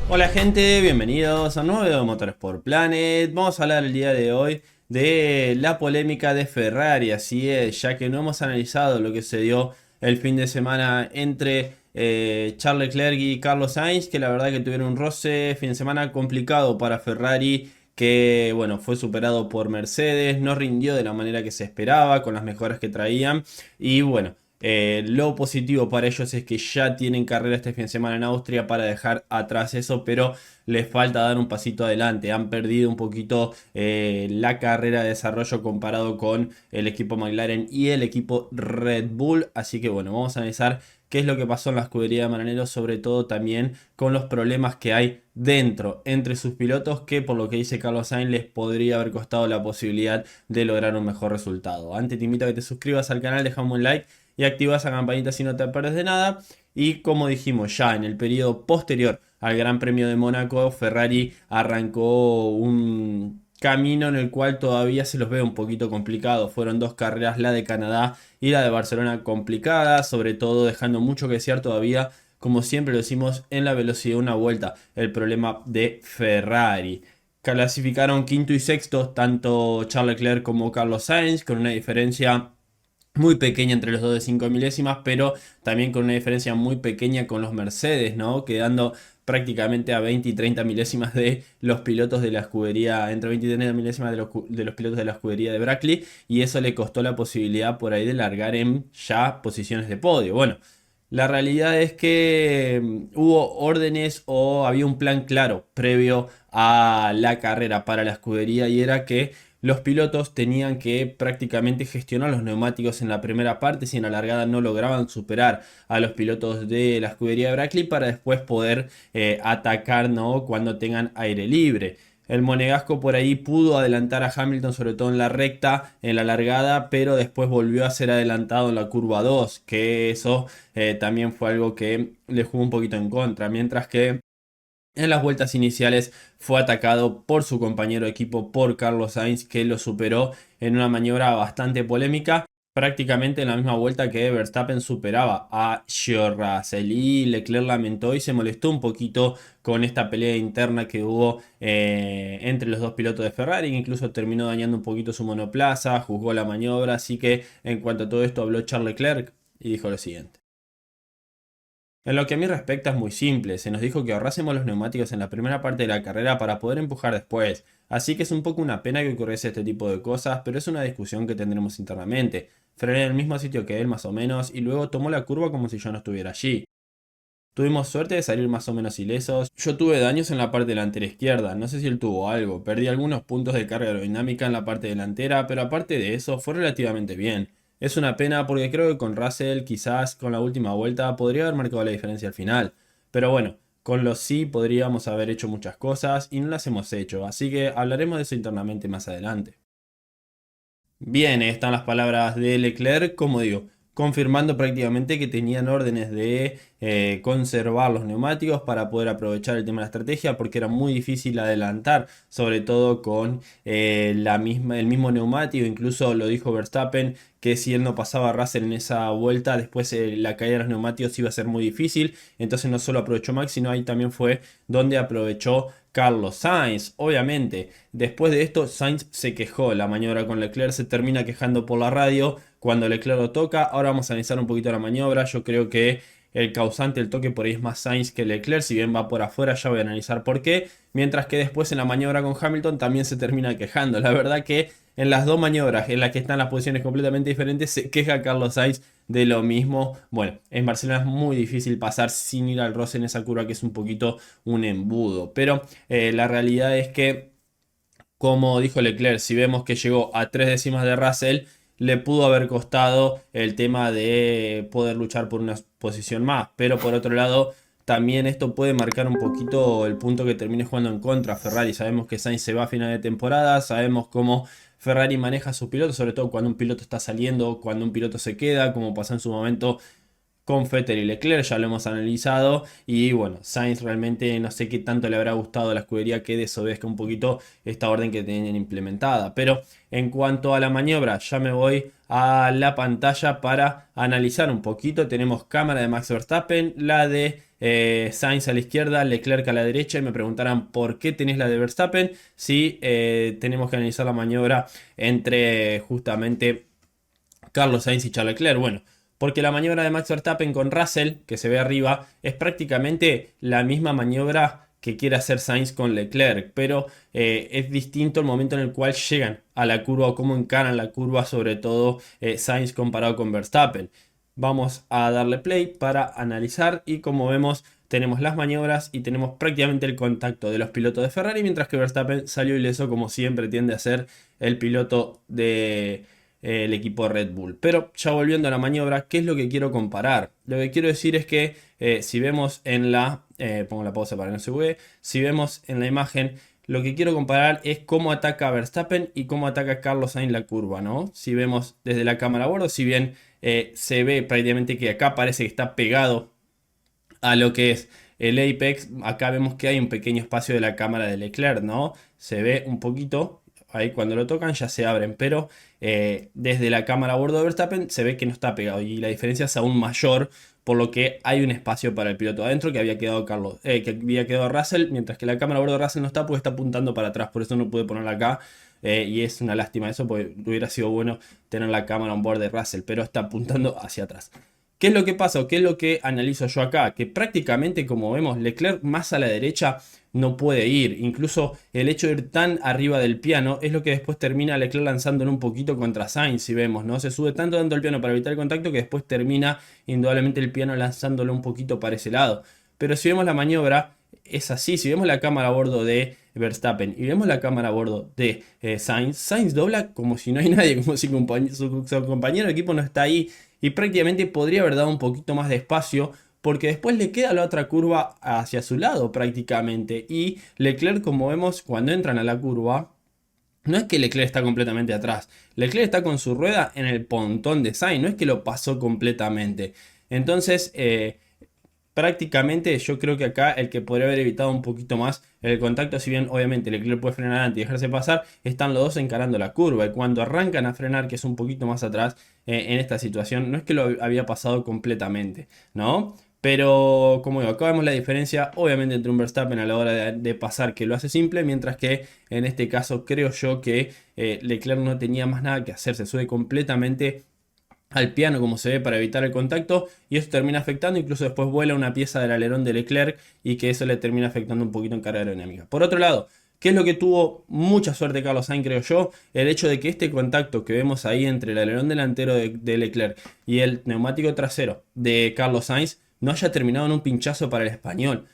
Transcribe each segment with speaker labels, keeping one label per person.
Speaker 1: Hola gente, bienvenidos a un nuevo video de Motorsport Planet. Vamos a hablar el día de hoy de la polémica de Ferrari, así es, ya que no hemos analizado lo que se dio el fin de semana entre Charles Leclerc y Carlos Sainz, que la verdad que tuvieron un roce, fin de semana complicado para Ferrari, que bueno, fue superado por Mercedes, no rindió de la manera que se esperaba, con las mejoras que traían, y bueno. Lo positivo para ellos es que ya tienen carrera este fin de semana en Austria para dejar atrás eso, pero les falta dar un pasito adelante. Han perdido un poquito la carrera de desarrollo comparado con el equipo McLaren y el equipo Red Bull. Así que bueno, vamos a analizar qué es lo que pasó en la escudería de Maranello, sobre todo también con los problemas que hay dentro entre sus pilotos, que por lo que dice Carlos Sainz les podría haber costado la posibilidad de lograr un mejor resultado. Antes te invito a que te suscribas al canal, dejame un like y activa esa campanita si no te pierdes de nada. Y como dijimos ya en el periodo posterior al Gran Premio de Mónaco, Ferrari arrancó un camino en el cual todavía se los ve un poquito complicado. Fueron dos carreras, la de Canadá y la de Barcelona, complicadas, sobre todo dejando mucho que desear todavía, como siempre lo decimos, en la velocidad de una vuelta. El problema de Ferrari. Clasificaron quinto y sexto tanto Charles Leclerc como Carlos Sainz, con una diferencia muy pequeña entre los dos de 5 milésimas, pero también con una diferencia muy pequeña con los Mercedes, ¿no? Quedando prácticamente a 20 y 30 milésimas de los pilotos de la escudería, entre 20 y 30 milésimas de los pilotos de la escudería de Brackley, y eso le costó la posibilidad por ahí de largar en ya posiciones de podio. Bueno, la realidad es que hubo órdenes o había un plan claro previo a la carrera para la escudería, y era que los pilotos tenían que prácticamente gestionar los neumáticos en la primera parte si en la largada no lograban superar a los pilotos de la escudería de Brackley, para después poder atacar, ¿no?, cuando tengan aire libre. El monegasco por ahí pudo adelantar a Hamilton, sobre todo en la recta, en la largada, pero después volvió a ser adelantado en la curva 2, que eso también fue algo que le jugó un poquito en contra, mientras que en las vueltas iniciales fue atacado por su compañero de equipo, por Carlos Sainz, que lo superó en una maniobra bastante polémica, prácticamente en la misma vuelta que Verstappen superaba a George Russell. Y Leclerc lamentó y se molestó un poquito con esta pelea interna que hubo entre los dos pilotos de Ferrari, que incluso terminó dañando un poquito su monoplaza, juzgó la maniobra. Así que en cuanto a todo esto habló Charles Leclerc y dijo lo siguiente. En lo que a mí respecta es muy simple, se nos dijo que ahorrásemos los neumáticos en la primera parte de la carrera para poder empujar después, así que es un poco una pena que ocurriese este tipo de cosas, pero es una discusión que tendremos internamente. Frené en el mismo sitio que él más o menos y luego tomó la curva como si yo no estuviera allí. Tuvimos suerte de salir más o menos ilesos. Yo tuve daños en la parte delantera izquierda, no sé si él tuvo algo, perdí algunos puntos de carga aerodinámica en la parte delantera, pero aparte de eso fue relativamente bien. Es una pena porque creo que con Russell quizás con la última vuelta podría haber marcado la diferencia al final. Pero bueno, con los sí podríamos haber hecho muchas cosas y no las hemos hecho, así que hablaremos de eso internamente más adelante. Bien, están las palabras de Leclerc, como digo, confirmando prácticamente que tenían órdenes de conservar los neumáticos para poder aprovechar el tema de la estrategia, porque era muy difícil adelantar, sobre todo con el mismo neumático. Incluso lo dijo Verstappen, que si él no pasaba a Russell en esa vuelta, después la caída de los neumáticos iba a ser muy difícil. Entonces no solo aprovechó Max, sino ahí también fue donde aprovechó Carlos Sainz. Obviamente, después de esto, Sainz se quejó. La maniobra con Leclerc se termina quejando por la radio cuando Leclerc lo toca. Ahora vamos a analizar un poquito la maniobra. Yo creo que el causante del toque por ahí es más Sainz que Leclerc, si bien va por afuera, ya voy a analizar por qué. Mientras que después en la maniobra con Hamilton también se termina quejando. La verdad que en las dos maniobras en las que están las posiciones completamente diferentes, se queja Carlos Sainz de lo mismo. Bueno, en Barcelona es muy difícil pasar sin ir al roce en esa curva, que es un poquito un embudo. Pero la realidad es que, como dijo Leclerc, si vemos que llegó a 3 décimas de Russell, le pudo haber costado el tema de poder luchar por una posición más. Pero por otro lado, también esto puede marcar un poquito el punto que termine jugando en contra a Ferrari. Sabemos que Sainz se va a final de temporada, sabemos cómo Ferrari maneja a sus pilotos, sobre todo cuando un piloto está saliendo, cuando un piloto se queda, como pasó en su momento con Vettel y Leclerc, ya lo hemos analizado. Y bueno, Sainz realmente no sé qué tanto le habrá gustado a la escudería que desobedezca un poquito esta orden que tenían implementada. Pero en cuanto a la maniobra, ya me voy a la pantalla para analizar un poquito. Tenemos cámara de Max Verstappen, la de Sainz a la izquierda, Leclerc a la derecha, y me preguntarán por qué tenés la de Verstappen si tenemos que analizar la maniobra entre justamente Carlos Sainz y Charles Leclerc. Bueno, porque la maniobra de Max Verstappen con Russell, que se ve arriba, es prácticamente la misma maniobra que quiere hacer Sainz con Leclerc, pero es distinto el momento en el cual llegan a la curva o cómo encaran la curva, sobre todo Sainz comparado con Verstappen. Vamos a darle play para analizar y como vemos tenemos las maniobras y tenemos prácticamente el contacto de los pilotos de Ferrari, mientras que Verstappen salió ileso como siempre tiende a ser el piloto de el equipo Red Bull. Pero ya volviendo a la maniobra, ¿qué es lo que quiero comparar? Lo que quiero decir es que si vemos en la... pongo la pausa para que no se bugue. Si vemos en la imagen, lo que quiero comparar es cómo ataca Verstappen y cómo ataca Carlos Sainz la curva, ¿no? Si vemos desde la cámara a bordo, si bien se ve prácticamente que acá parece que está pegado a lo que es el apex, acá vemos que hay un pequeño espacio de la cámara de Leclerc, ¿no? Se ve un poquito, ahí cuando lo tocan ya se abren, pero desde la cámara a bordo de Verstappen se ve que no está pegado y la diferencia es aún mayor, por lo que hay un espacio para el piloto adentro que había quedado que había quedado Russell, mientras que la cámara a bordo de Russell no está porque está apuntando para atrás, por eso no pude ponerla acá. Y es una lástima eso, porque hubiera sido bueno tener la cámara on board de Russell, pero está apuntando hacia atrás. ¿Qué es lo que pasa o qué es lo que analizo yo acá? Que prácticamente, como vemos, Leclerc más a la derecha no puede ir. Incluso el hecho de ir tan arriba del piano es lo que después termina Leclerc lanzándolo un poquito contra Sainz, si vemos, ¿no? Se sube tanto el piano para evitar el contacto que después termina indudablemente el piano lanzándolo un poquito para ese lado. Pero si vemos la maniobra, es así. Si vemos la cámara a bordo de Verstappen y vemos la cámara a bordo de Sainz, Sainz dobla como si no hay nadie, como si su compañero de equipo no está ahí. Y prácticamente podría haber dado un poquito más de espacio porque después le queda la otra curva hacia su lado prácticamente. Y Leclerc, como vemos, cuando entran a la curva, no es que Leclerc está completamente atrás. Leclerc está con su rueda en el pontón de Sainz, no es que lo pasó completamente. Entonces, prácticamente yo creo que acá el que podría haber evitado un poquito más el contacto, si bien obviamente Leclerc puede frenar antes y dejarse pasar, están los dos encarando la curva y cuando arrancan a frenar, que es un poquito más atrás en esta situación, no es que lo había pasado completamente, ¿no? Pero como digo, acá vemos la diferencia obviamente entre un Verstappen a la hora de pasar, que lo hace simple, mientras que en este caso creo yo que Leclerc no tenía más nada que hacer, se sube completamente al piano como se ve para evitar el contacto y eso termina afectando, incluso después vuela una pieza del alerón de Leclerc y que eso le termina afectando un poquito en carga aerodinámica. Por otro lado, ¿qué es lo que tuvo mucha suerte Carlos Sainz, creo yo? El hecho de que este contacto que vemos ahí entre el alerón delantero de Leclerc y el neumático trasero de Carlos Sainz no haya terminado en un pinchazo para el español.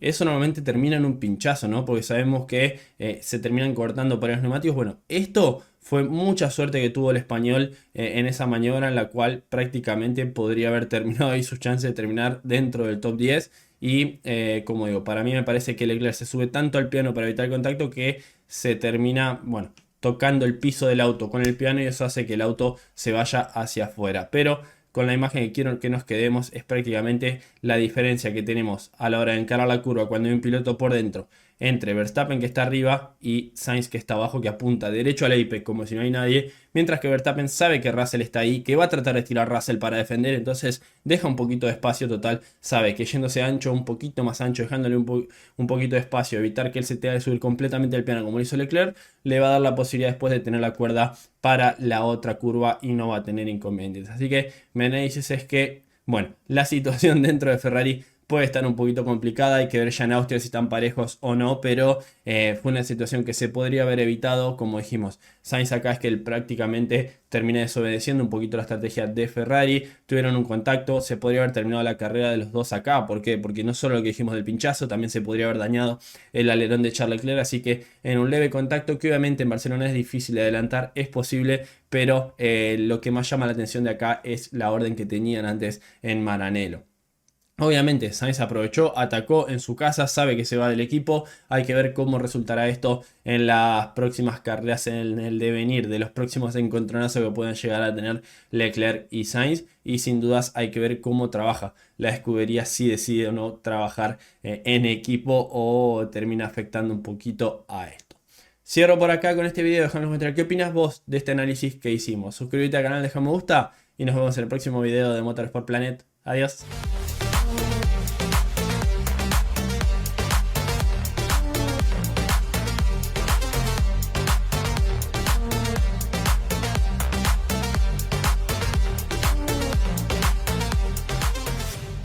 Speaker 1: Eso normalmente termina en un pinchazo, ¿no? Porque sabemos que se terminan cortando para los neumáticos. Bueno, esto fue mucha suerte que tuvo el español en esa maniobra en la cual prácticamente podría haber terminado ahí sus chances de terminar dentro del top 10. Y como digo, para mí me parece que Leclerc se sube tanto al piano para evitar el contacto que se termina, bueno, tocando el piso del auto con el piano y eso hace que el auto se vaya hacia afuera. Pero con la imagen que quiero que nos quedemos es prácticamente la diferencia que tenemos a la hora de encarar la curva cuando hay un piloto por dentro entre Verstappen que está arriba y Sainz que está abajo, que apunta derecho al apex como si no hay nadie, mientras que Verstappen sabe que Russell está ahí, que va a tratar de tirar Russell para defender, entonces deja un poquito de espacio total, sabe que yéndose ancho, un poquito más ancho, dejándole un poquito de espacio, evitar que él se tenga que subir completamente al piano como lo hizo Leclerc, le va a dar la posibilidad después de tener la cuerda para la otra curva y no va a tener inconvenientes. Así que mi análisis es que, bueno, la situación dentro de Ferrari puede estar un poquito complicada, hay que ver ya en Austria si están parejos o no, pero fue una situación que se podría haber evitado, como dijimos. Sainz acá es que él prácticamente termina desobedeciendo un poquito la estrategia de Ferrari, tuvieron un contacto, se podría haber terminado la carrera de los dos acá, ¿por qué? Porque no solo lo que dijimos del pinchazo, también se podría haber dañado el alerón de Charles Leclerc, así que en un leve contacto, que obviamente en Barcelona es difícil de adelantar, es posible, pero lo que más llama la atención de acá es la orden que tenían antes en Maranello. Obviamente Sainz aprovechó, atacó en su casa, sabe que se va del equipo, hay que ver cómo resultará esto en las próximas carreras, en el devenir de los próximos encontronazos que pueden llegar a tener Leclerc y Sainz, y sin dudas hay que ver cómo trabaja la escudería, si decide o no trabajar en equipo o termina afectando un poquito a esto. Cierro por acá con este video, déjame comentar qué opinas vos de este análisis que hicimos. Suscríbete al canal, deja me gusta y nos vemos en el próximo video de Motorsport Planet. Adiós.